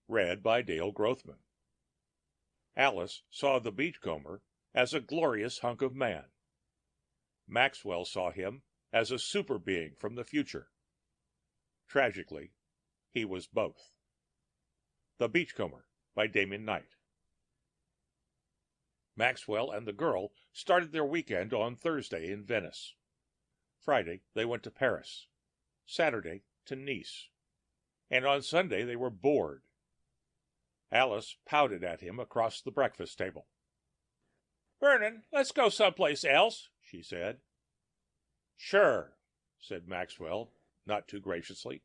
read by Dale Grothman. Alice saw the Beachcomber as a glorious hunk of man. Maxwell saw him as a super being from the future. Tragically, he was both. The Beachcomber by Damon Knight. Maxwell and the girl started their weekend on Thursday in Venice. Friday they went to Paris, Saturday to Nice, and on Sunday they were bored. Alice pouted at him across the breakfast table. "Vernon, let's go someplace else," she said. "Sure," said Maxwell, not too graciously.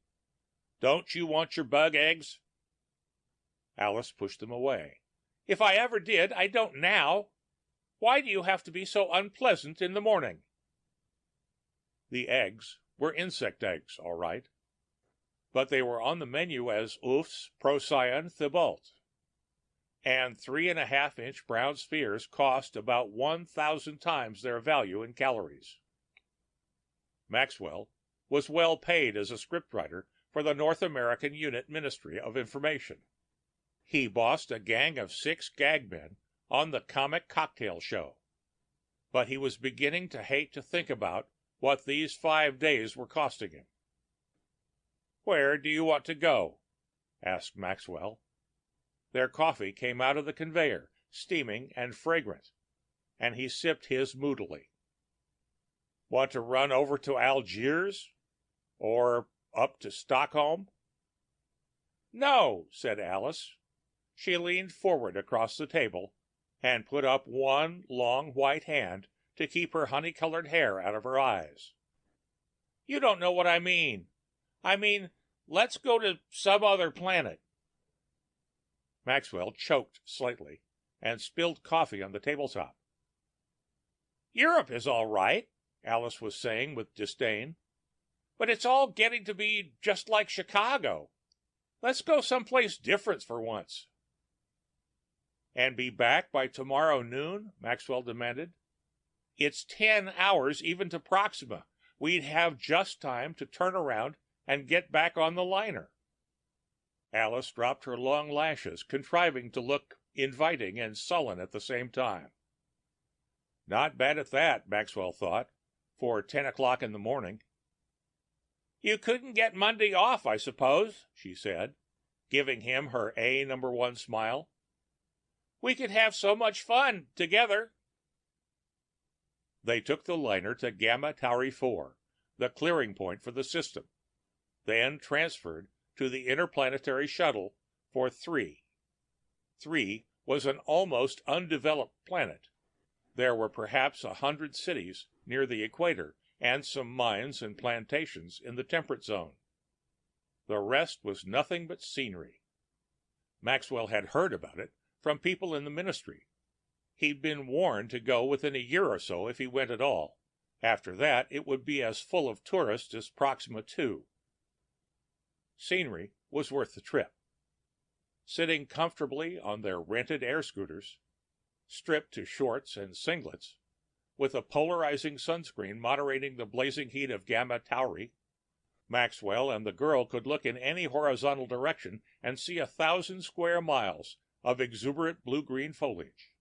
"Don't you want your bug eggs?" Alice pushed them away. "If I ever did, I don't now. Why do you have to be so unpleasant in the morning?" The eggs were insect eggs, all right, but they were on the menu as oeufs procyon Thibault, and 3.5-inch brown spheres cost about 1,000 times their value in calories. Maxwell was well paid as a scriptwriter for the North American Unit Ministry of Information. He bossed a gang of 6 gag men on the Comic Cocktail Show, but he was beginning to hate to think about what these 5 days were costing him. "Where do you want to go?" asked Maxwell. Their coffee came out of the conveyor, steaming and fragrant, and he sipped his moodily. "Want to run over to Algiers? Or up to Stockholm?" "No," said Alice. She leaned forward across the table and put up one long white hand to keep her honey-colored hair out of her eyes. "You don't know what I mean. I mean, let's go to some other planet." Maxwell choked slightly and spilled coffee on the tabletop. "Europe is all right," Alice was saying with disdain, "but it's all getting to be just like Chicago. Let's go someplace different for once." "And be back by tomorrow noon?" Maxwell demanded. "It's 10 hours even to Proxima. We'd have just time to turn around and get back on the liner." Alice dropped her long lashes, contriving to look inviting and sullen at the same time. Not bad at that, Maxwell thought, for 10 o'clock in the morning. "You couldn't get Monday off, I suppose," she said, giving him her A1 smile. "We could have so much fun together." They took the liner to Gamma Tauri 4, the clearing point for the system, then transferred to the interplanetary shuttle for 3. 3 was an almost undeveloped planet. There were perhaps 100 cities near the equator and some mines and plantations in the temperate zone. The rest was nothing but scenery. Maxwell had heard about it from people in the ministry. He'd been warned to go within a year or so if he went at all. After that, it would be as full of tourists as Proxima II. Scenery was worth the trip. Sitting comfortably on their rented air scooters, stripped to shorts and singlets, with a polarizing sunscreen moderating the blazing heat of Gamma Tauri, Maxwell and the girl could look in any horizontal direction and see 1,000 square miles of exuberant blue-green foliage.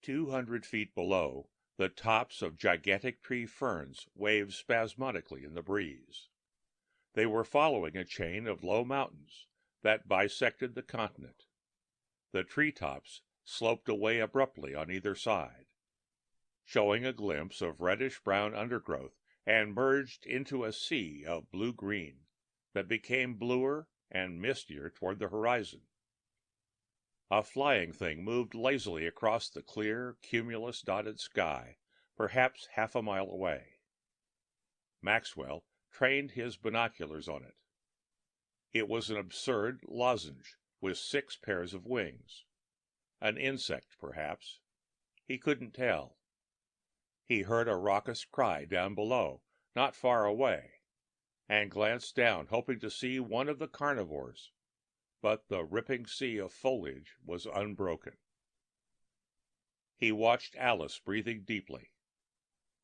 200 feet below, the tops of gigantic tree ferns waved spasmodically in the breeze. They were following a chain of low mountains that bisected the continent. The treetops sloped away abruptly on either side, showing a glimpse of reddish-brown undergrowth and merged into a sea of blue-green that became bluer and mistier toward the horizon. A flying thing moved lazily across the clear, cumulus-dotted sky, perhaps half a mile away. Maxwell trained his binoculars on it. It was an absurd lozenge with 6 pairs of wings. An insect, perhaps. He couldn't tell. He heard a raucous cry down below, not far away, and glanced down, hoping to see one of the carnivores, but the ripping sea of foliage was unbroken. He watched Alice breathing deeply.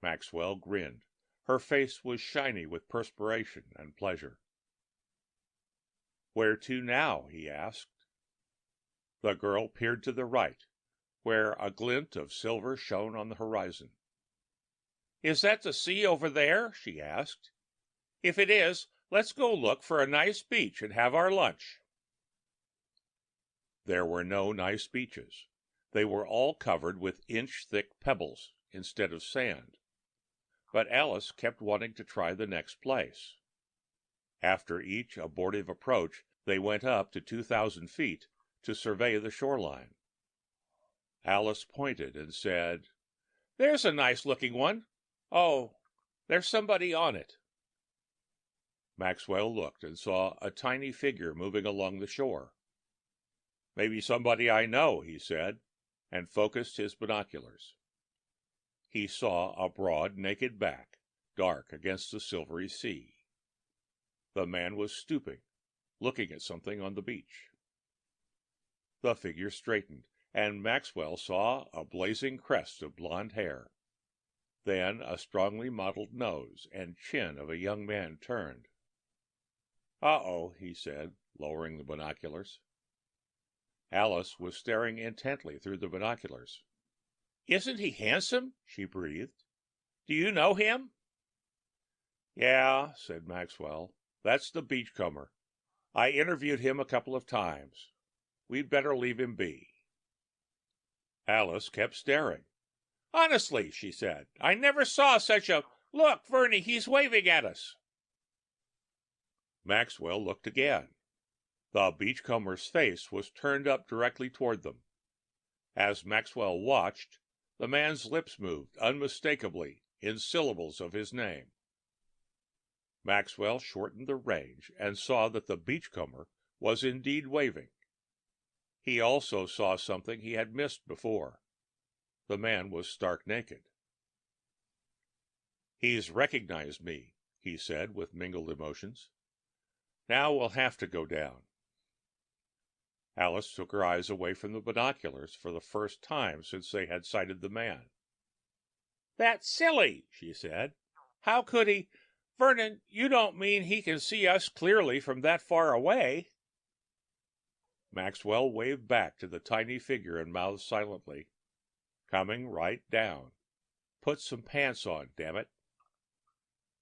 Maxwell grinned. Her face was shiny with perspiration and pleasure. Where to now? He asked. The girl peered to the right, where a glint of silver shone on the horizon. Is that the sea over there? She asked. If it is, let's go look for a nice beach and have our lunch. There were no nice beaches. They were all covered with inch-thick pebbles instead of sand. But Alice kept wanting to try the next place. After each abortive approach, they went up to 2,000 feet to survey the shoreline. Alice pointed and said, There's a nice-looking one. Oh, there's somebody on it. Maxwell looked and saw a tiny figure moving along the shore. Maybe somebody I know, he said, and focused his binoculars. He saw a broad, naked back, dark against the silvery sea. The man was stooping, looking at something on the beach. The figure straightened, and Maxwell saw a blazing crest of blonde hair. Then a strongly modeled nose and chin of a young man turned. Uh-oh, he said, lowering the binoculars. Alice was staring intently through the binoculars. Isn't he handsome? She breathed. Do you know him? Yeah, said Maxwell. That's the Beachcomber. I interviewed him a couple of times. We'd better leave him be. Alice kept staring. Honestly, she said, I never saw such a... Look, Vernie, he's waving at us. Maxwell looked again. The Beachcomber's face was turned up directly toward them. As Maxwell watched, the man's lips moved unmistakably in syllables of his name. Maxwell shortened the range and saw that the Beachcomber was indeed waving. He also saw something he had missed before. The man was stark naked. He's recognized me, he said with mingled emotions. Now we'll have to go down. Alice took her eyes away from the binoculars for the first time since they had sighted the man. That's silly, she said. How could he... Vernon, you don't mean he can see us clearly from that far away? Maxwell waved back to the tiny figure and mouthed silently. Coming right down. Put some pants on, damn it.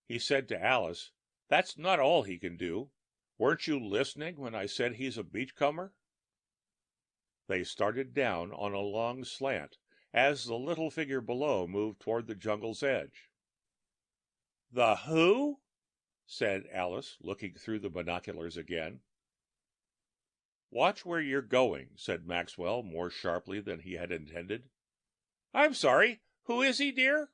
He said to Alice, That's not all he can do. Weren't you listening when I said he's a beachcomber? They started down on a long slant as the little figure below moved toward the jungle's edge. The who? Said Alice, looking through the binoculars again. Watch where you're going, said Maxwell more sharply than he had intended. I'm sorry, who is he, dear?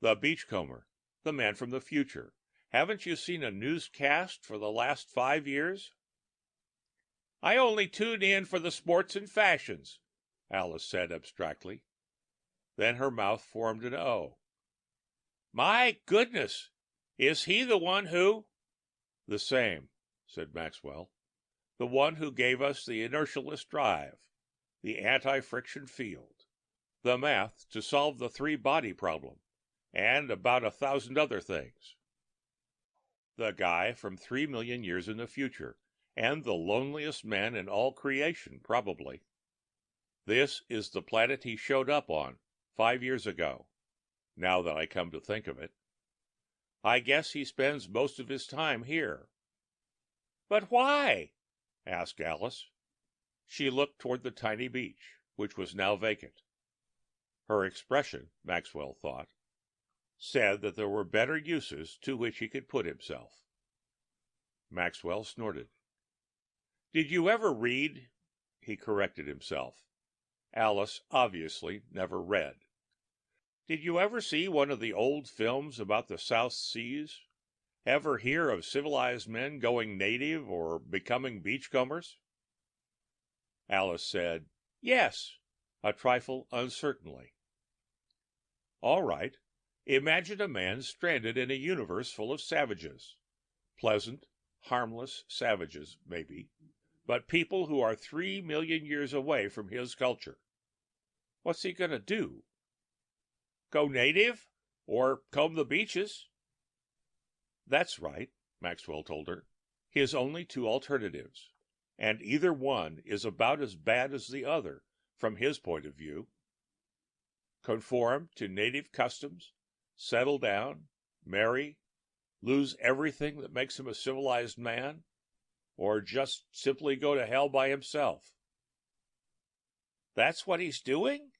The Beachcomber, the man from the future. Haven't you seen a newscast for the last 5 years? I only tune in for the sports and fashions, Alice said abstractly. Then her mouth formed an O. My goodness! Is he the one who... The same, said Maxwell. The one who gave us the inertialess drive, the anti-friction field, the math to solve the three-body problem, and about 1,000 other things. The guy from 3 million years in the future, and the loneliest man in all creation, probably. This is the planet he showed up on 5 years ago, now that I come to think of it. I guess he spends most of his time here. But why? Asked Alice. She looked toward the tiny beach, which was now vacant. Her expression, Maxwell thought, said that there were better uses to which he could put himself. Maxwell snorted. Did you ever read? He corrected himself. Alice obviously never read. Did you ever see one of the old films about the South Seas? Ever hear of civilized men going native or becoming beachcombers? Alice said, Yes, a trifle uncertainly. All right. Imagine a man stranded in a universe full of savages. Pleasant, harmless savages, maybe, but people who are 3 million years away from his culture. What's he going to do? Go native? Or comb the beaches? That's right, Maxwell told her. his only two alternatives, and either one is about as bad as the other from his point of view. Conform to native customs, settle down, marry, lose everything that makes him a civilized man, or just simply go to hell by himself. That's what he's doing?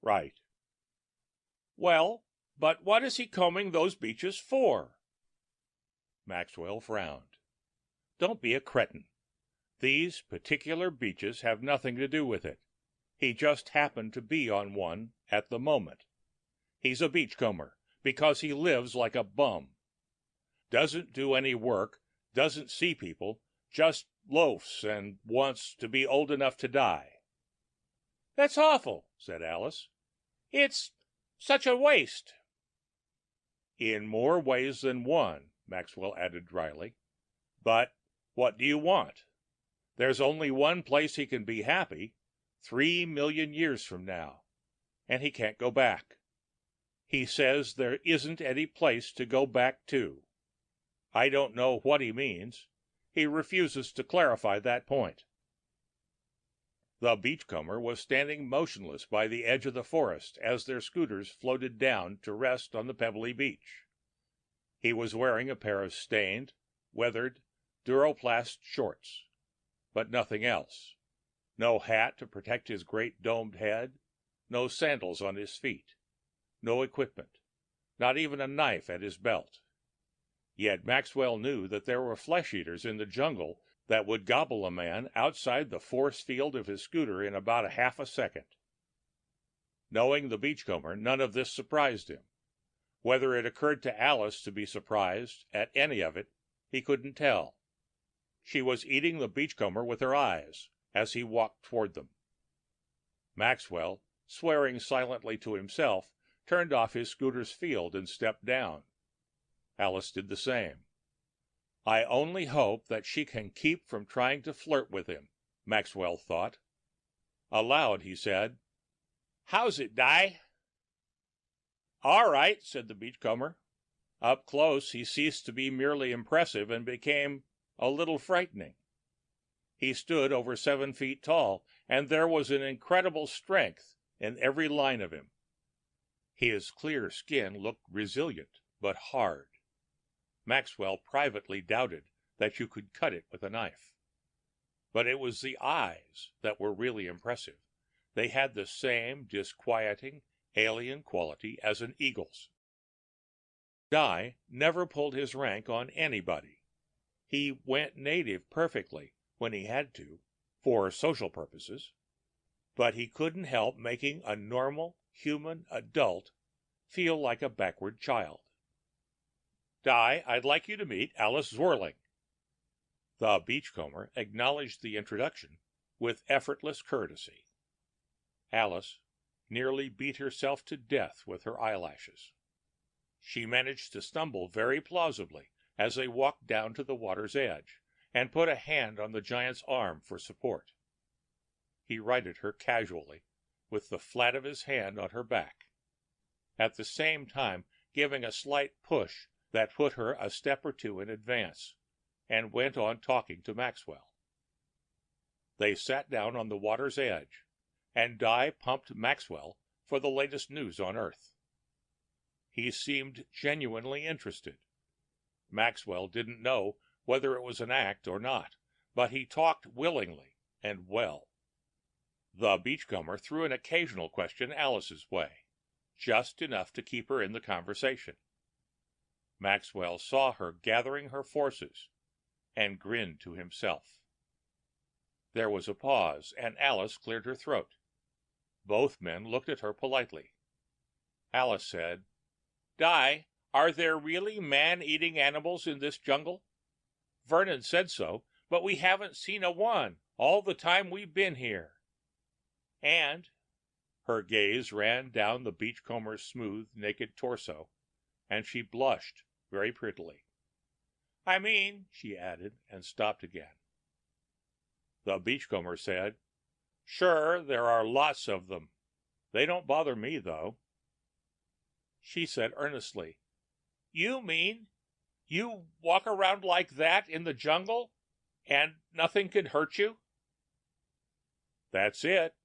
Right. Well, but what is he combing those beaches for? Maxwell frowned. Don't be a cretin. These particular beaches have nothing to do with it. He just happened to be on one at the moment. He's a beachcomber because he lives like a bum. Doesn't do any work, doesn't see people, just loafs and wants to be old enough to die. That's awful, said Alice. It's such a waste. In more ways than one, Maxwell added dryly. But what do you want? There's only one place he can be happy, 3 million years from now, and he can't go back. He says there isn't any place to go back to. I don't know what he means. He refuses to clarify that point. The beachcomber was standing motionless by the edge of the forest as their scooters floated down to rest on the pebbly beach. He was wearing a pair of stained, weathered, duroplast shorts, but nothing else. No hat to protect his great domed head, no sandals on his feet, no equipment, not even a knife at his belt. Yet Maxwell knew that there were flesh-eaters in the jungle that would gobble a man outside the force field of his scooter in about half a second. Knowing the beachcomber, none of this surprised him. Whether it occurred to Alice to be surprised at any of it, he couldn't tell. She was eating the beachcomber with her eyes as he walked toward them. Maxwell, swearing silently to himself, turned off his scooter's field and stepped down. Alice did the same. I only hope that she can keep from trying to flirt with him, Maxwell thought. Aloud he said, "How's it, Di?" "All right," said the beachcomber. Up close he ceased to be merely impressive and became a little frightening. He stood over 7 feet tall, and there was an incredible strength in every line of him. His clear skin looked resilient, but hard. Maxwell privately doubted that you could cut it with a knife. But it was the eyes that were really impressive. They had the same disquieting, alien quality as an eagle's. Di never pulled his rank on anybody. He went native perfectly when he had to, for social purposes. But he couldn't help making a normal, human adult feel like a backward child. "Di, I'd like you to meet Alice Zwirling." The beachcomber acknowledged the introduction with effortless courtesy. Alice nearly beat herself to death with her eyelashes. She managed to stumble very plausibly as they walked down to the water's edge, and put a hand on the giant's arm for support. He righted her casually, with the flat of his hand on her back, at the same time giving a slight push that put her a step or two in advance, and went on talking to Maxwell. They sat down on the water's edge, and Di pumped Maxwell for the latest news on Earth. He seemed genuinely interested. Maxwell didn't know whether it was an act or not, but he talked willingly and well. The beachcomber threw an occasional question Alice's way, just enough to keep her in the conversation. Maxwell saw her gathering her forces and grinned to himself. There was a pause, and Alice cleared her throat. Both men looked at her politely. Alice said, "Di, are there really man-eating animals in this jungle? Vernon said so, but we haven't seen a one all the time we've been here. And—" her gaze ran down the beachcomber's smooth, naked torso, and she blushed very prettily. "I mean," she added, and stopped again. The beachcomber said, "Sure, there are lots of them. They don't bother me, though." She said earnestly, "You mean You walk around like that in the jungle, and nothing can hurt you? That's it.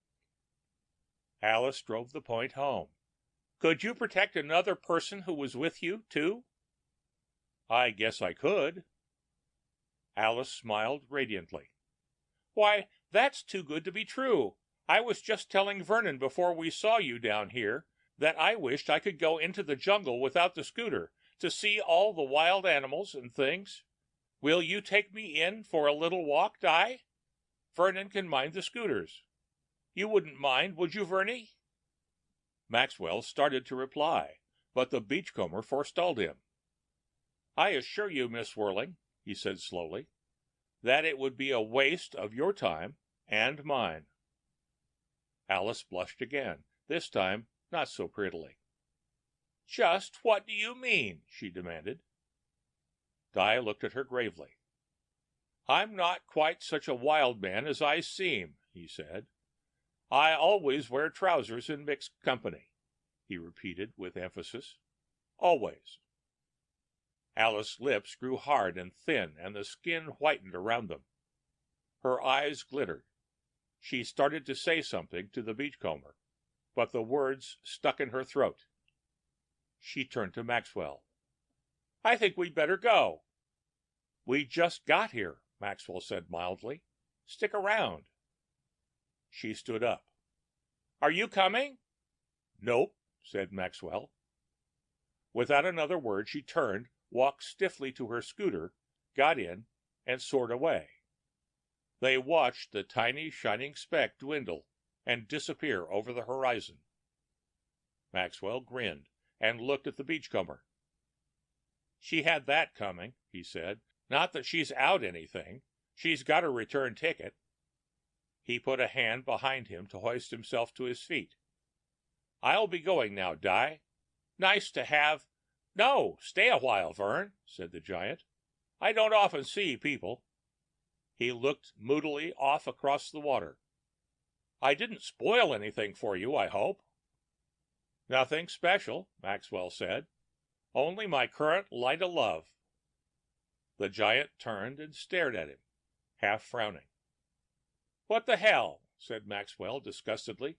Alice drove the point home. Could you protect another person who was with you, too? I guess I could. Alice smiled radiantly. Why, that's too good to be true. I was just telling Vernon before we saw you down here that I wished I could go into the jungle without the scooter to see all the wild animals and things. Will you take me in for a little walk, Di? Vernon can mind the scooters. You wouldn't mind, would you, Vernie? Maxwell started to reply, but the beachcomber forestalled him. I assure you, Miss Whirling, he said slowly, that it would be a waste of your time and mine. Alice blushed again, this time not so prettily. Just what do you mean? She demanded. Di looked at her gravely. I'm not quite such a wild man as I seem, he said. I always wear trousers in mixed company, he repeated with emphasis. Always. Alice's lips grew hard and thin, and the skin whitened around them. Her eyes glittered. She started to say something to the beachcomber, but the words stuck in her throat. She turned to Maxwell. I think we'd better go. We just got here, Maxwell said mildly. Stick around. She stood up. Are you coming? Nope, said Maxwell. Without another word, she turned, walked stiffly to her scooter, got in, and soared away. They watched the tiny shining speck dwindle and disappear over the horizon. Maxwell grinned and looked at the beachcomber. She had that coming, he said. Not that she's out anything. She's got a return ticket. He put a hand behind him to hoist himself to his feet. I'll be going now, Di. Nice to have... No, stay a while, Vern, said the giant. I don't often see people. He looked moodily off across the water. I didn't spoil anything for you, I hope. Nothing special, Maxwell said. Only my current light of love. The giant turned and stared at him, half frowning. What the hell, said Maxwell disgustedly.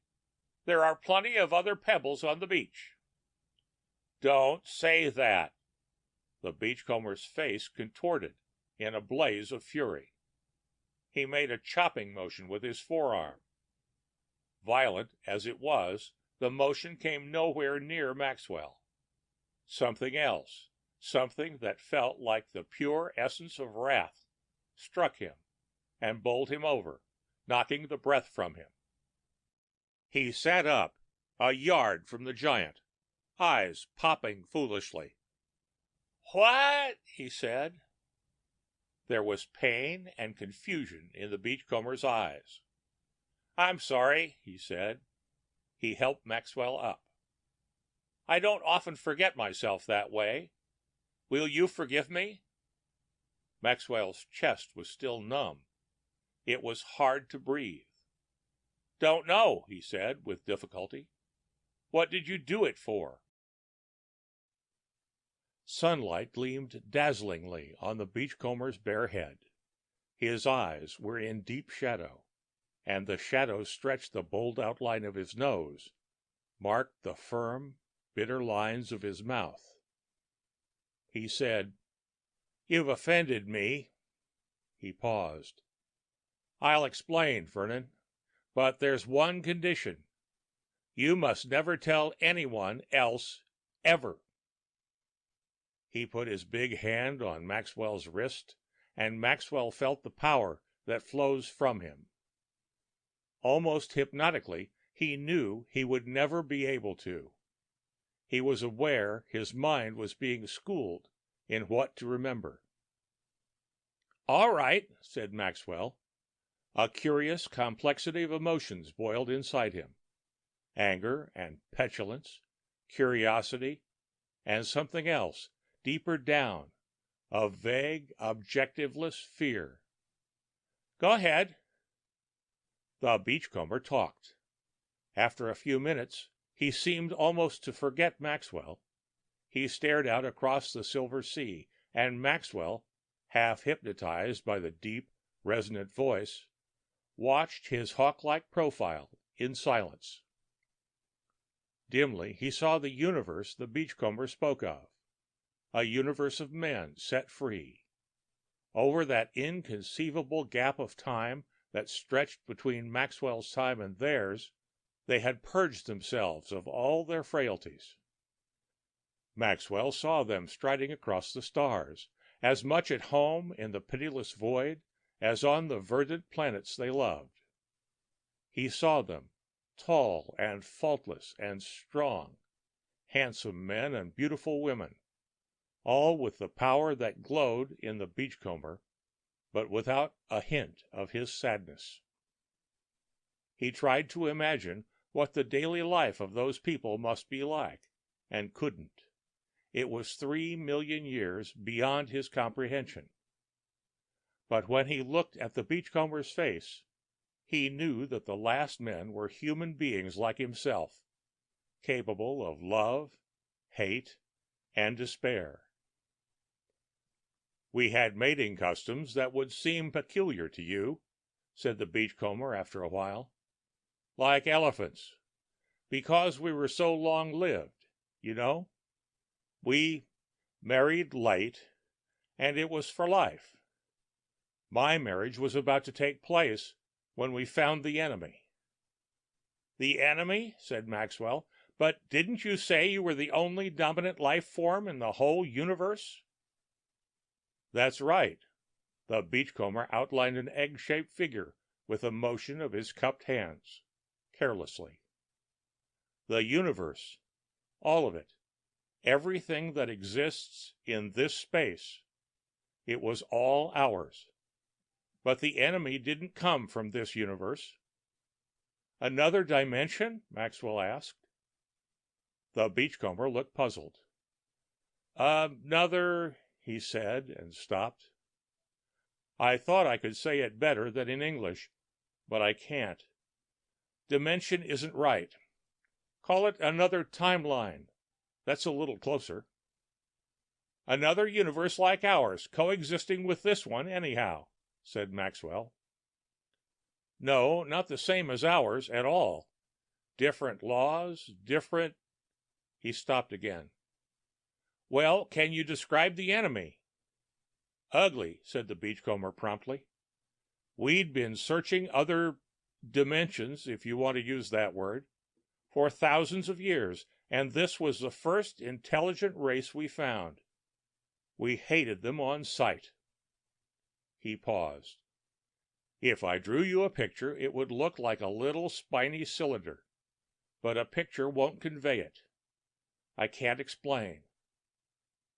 There are plenty of other pebbles on the beach. Don't say that. The beachcomber's face contorted in a blaze of fury. He made a chopping motion with his forearm. Violent as it was, the motion came nowhere near Maxwell. Something else, something that felt like the pure essence of wrath, struck him and bowled him over, knocking the breath from him. He sat up, a yard from the giant, eyes popping foolishly. What? He said. There was pain and confusion in the beachcomber's eyes. I'm sorry, he said. He helped Maxwell up. I don't often forget myself that way. Will you forgive me? Maxwell's chest was still numb. It was hard to breathe. Don't know, he said with difficulty. What did you do it for? Sunlight gleamed dazzlingly on the beachcomber's bare head. His eyes were in deep shadow, and the shadows stretched the bold outline of his nose, marked the firm, bitter lines of his mouth. He said, You've offended me. He paused. I'll explain, Vernon, but there's one condition. You must never tell anyone else, ever. He put his big hand on Maxwell's wrist, and Maxwell felt the power that flows from him. Almost hypnotically, he knew he would never be able to. He was aware his mind was being schooled in what to remember. All right, said Maxwell. A curious complexity of emotions boiled inside him. Anger and petulance, curiosity, and something else deeper down, a vague, objectiveless fear. Go ahead. The beachcomber talked. After a few minutes, he seemed almost to forget Maxwell. He stared out across the silver sea and Maxwell, half hypnotized by the deep, resonant voice, watched his hawk-like profile in silence. Dimly, he saw the universe the Beachcomber spoke of, a universe of men set free. Over that inconceivable gap of time that stretched between Maxwell's time and theirs, they had purged themselves of all their frailties. Maxwell saw them striding across the stars, as much at home in the pitiless void as on the verdant planets they loved. He saw them, tall and faultless and strong, handsome men and beautiful women, all with the power that glowed in the Beachcomber, but without a hint of his sadness. He tried to imagine what the daily life of those people must be like, and couldn't. It was 3,000,000 years beyond his comprehension. But when he looked at the Beachcomber's face, he knew that the last men were human beings like himself, capable of love, hate, and despair. "We had mating customs that would seem peculiar to you," said the Beachcomber after a while. "Like elephants, because we were so long-lived, you know. We married late, and it was for life. My marriage was about to take place when we found the enemy." "The enemy?" said Maxwell. "But didn't you say you were the only dominant life form in the whole universe?" "That's right." The Beachcomber outlined an egg-shaped figure with a motion of his cupped hands, carelessly. "The universe, all of it, everything that exists in this space, it was all ours. But the enemy didn't come from this universe." "Another dimension?" Maxwell asked. The Beachcomber looked puzzled. "Another," he said, and stopped. "I thought I could say it better than in English, but I can't. Dimension isn't right. Call it another timeline. That's a little closer." "Another universe like ours, coexisting with this one, anyhow," said Maxwell. "No, not the same as ours at all. Different laws, different—" He stopped again. "Well, can you describe the enemy?" "Ugly," said the Beachcomber promptly. "We'd been searching other dimensions, if you want to use that word, for thousands of years, and this was the first intelligent race we found. We hated them on sight." He paused. "If I drew you a picture, it would look like a little spiny cylinder, but a picture won't convey it. I can't explain."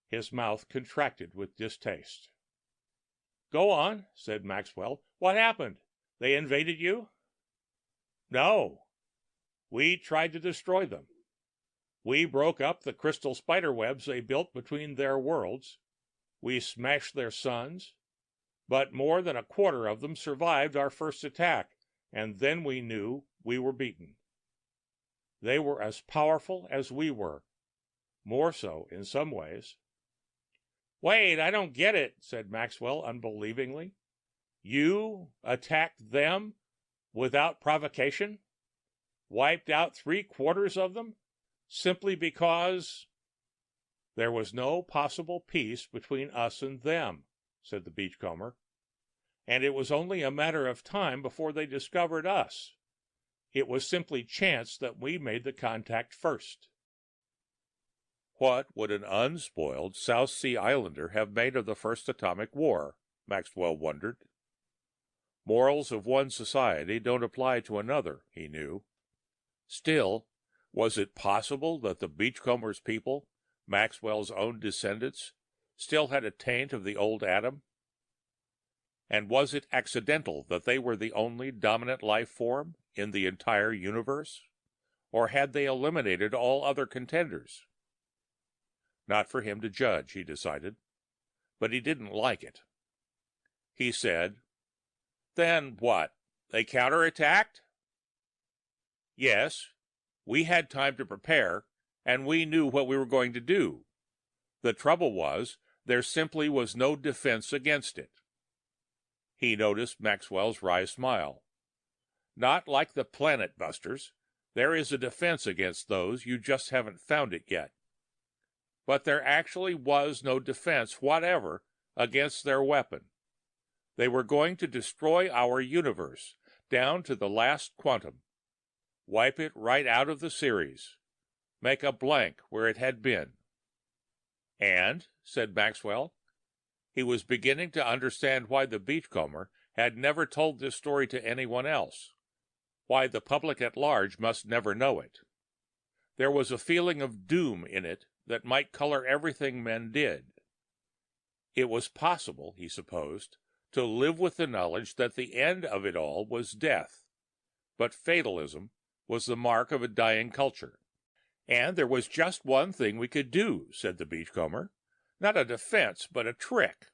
His mouth contracted with distaste. "Go on," said Maxwell. "What happened? They invaded you?" "No. We tried to destroy them. We broke up the crystal spiderwebs they built between their worlds. We smashed their suns. But more than a quarter of them survived our first attack, and then we knew we were beaten. They were as powerful as we were, more so in some ways." "Wait, I don't get it," said Maxwell unbelievingly. "You attacked them without provocation? Wiped out 3/4 of them? Simply because—" "There was no possible peace between us and them," said the Beachcomber. "And it was only a matter of time before they discovered us. It was simply chance that we made the contact first." What would an unspoiled South Sea Islander have made of the first atomic war, Maxwell wondered. Morals of one society don't apply to another, he knew. Still, was it possible that the Beachcomber's people, Maxwell's own descendants, still had a taint of the old Adam? And was it accidental that they were the only dominant life form in the entire universe? Or had they eliminated all other contenders? Not for him to judge, he decided, but he didn't like it. He said, "Then what? They counterattacked?" "Yes. We had time to prepare, and we knew what we were going to do. The trouble was, there simply was no defense against it. He noticed Maxwell's wry smile. Not like the planet busters. There is a defense against those, you just haven't found it yet. But there actually was no defense whatever against their weapon. They were going to destroy our universe, down to the last quantum. Wipe it right out of the series. Make a blank where it had been. And, said Maxwell, he was beginning to understand why the Beachcomber had never told this story to anyone else, why the public at large must never know it. There was a feeling of doom in it that might color everything men did. It was possible, he supposed, to live with the knowledge that the end of it all was death, but fatalism was the mark of a dying culture. And there was just one thing we could do, said the Beachcomber. Not a defense, but a trick.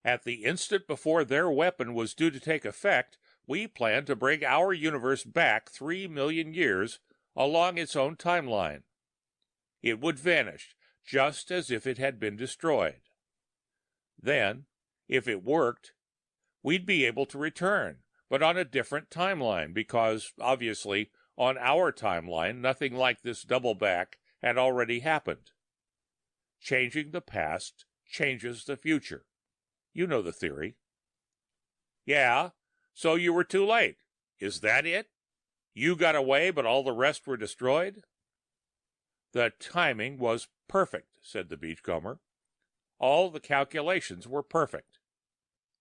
At the instant before their weapon was due to take effect, we planned to bring our universe back 3 million years along its own timeline. It would vanish, just as if it had been destroyed. Then, if it worked, we'd be able to return, but on a different timeline, because, obviously, on our timeline, nothing like this double back had already happened. Changing the past changes the future. You know the theory. Yeah, so you were too late. Is that it? You got away, but all the rest were destroyed? The timing was perfect, said the Beachcomber. All the calculations were perfect.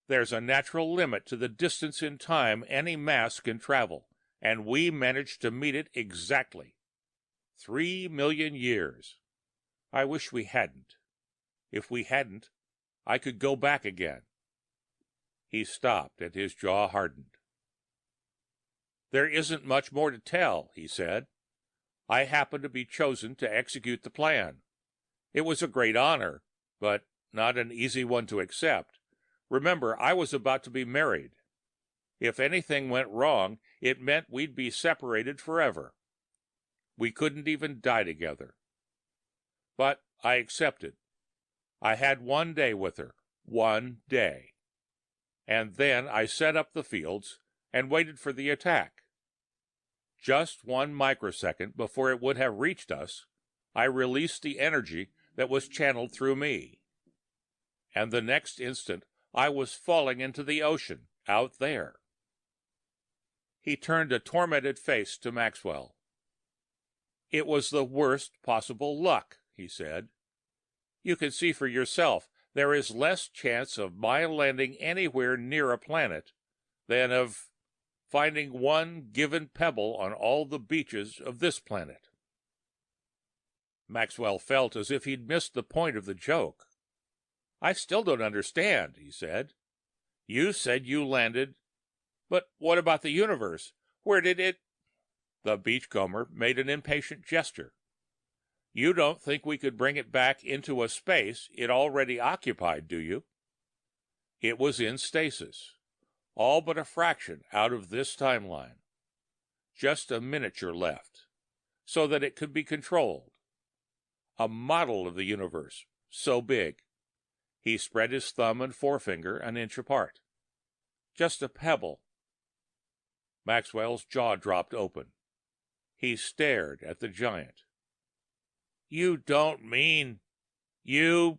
There's a natural limit to the distance in time any mass can travel, and we managed to meet it exactly. 3 million years. I wish we hadn't. If we hadn't, I could go back again. He stopped, and his jaw hardened. There isn't much more to tell, he said. I happened to be chosen to execute the plan. It was a great honor, but not an easy one to accept. Remember, I was about to be married. If anything went wrong, it meant we'd be separated forever. We couldn't even die together. But I accepted. I had 1 day with her, 1 day. And then I set up the fields and waited for the attack. Just 1 microsecond before it would have reached us, I released the energy that was channeled through me. And the next instant, I was falling into the ocean, out there. He turned a tormented face to Maxwell. It was the worst possible luck, he said. You can see for yourself, there is less chance of my landing anywhere near a planet than of finding one given pebble on all the beaches of this planet. Maxwell felt as if he'd missed the point of the joke. I still don't understand, he said. You said you landed, but what about the universe? Where did it... The Beachcomber made an impatient gesture. You don't think we could bring it back into a space it already occupied, do you? It was in stasis, all but a fraction out of this timeline. Just a miniature left, so that it could be controlled. A model of the universe, so big. He spread his thumb and forefinger an inch apart. Just a pebble. Maxwell's jaw dropped open. He stared at the giant. You don't mean you...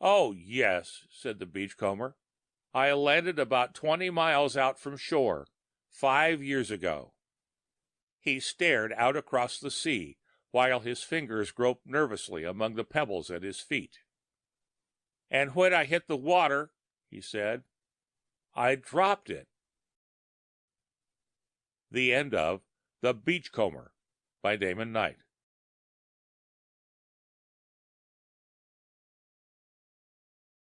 Oh, yes, said the Beachcomber. I landed about 20 miles out from shore, 5 years ago. He stared out across the sea, while his fingers groped nervously among the pebbles at his feet. And when I hit the water, he said, I dropped it. The end of The Beachcomber by Damon Knight.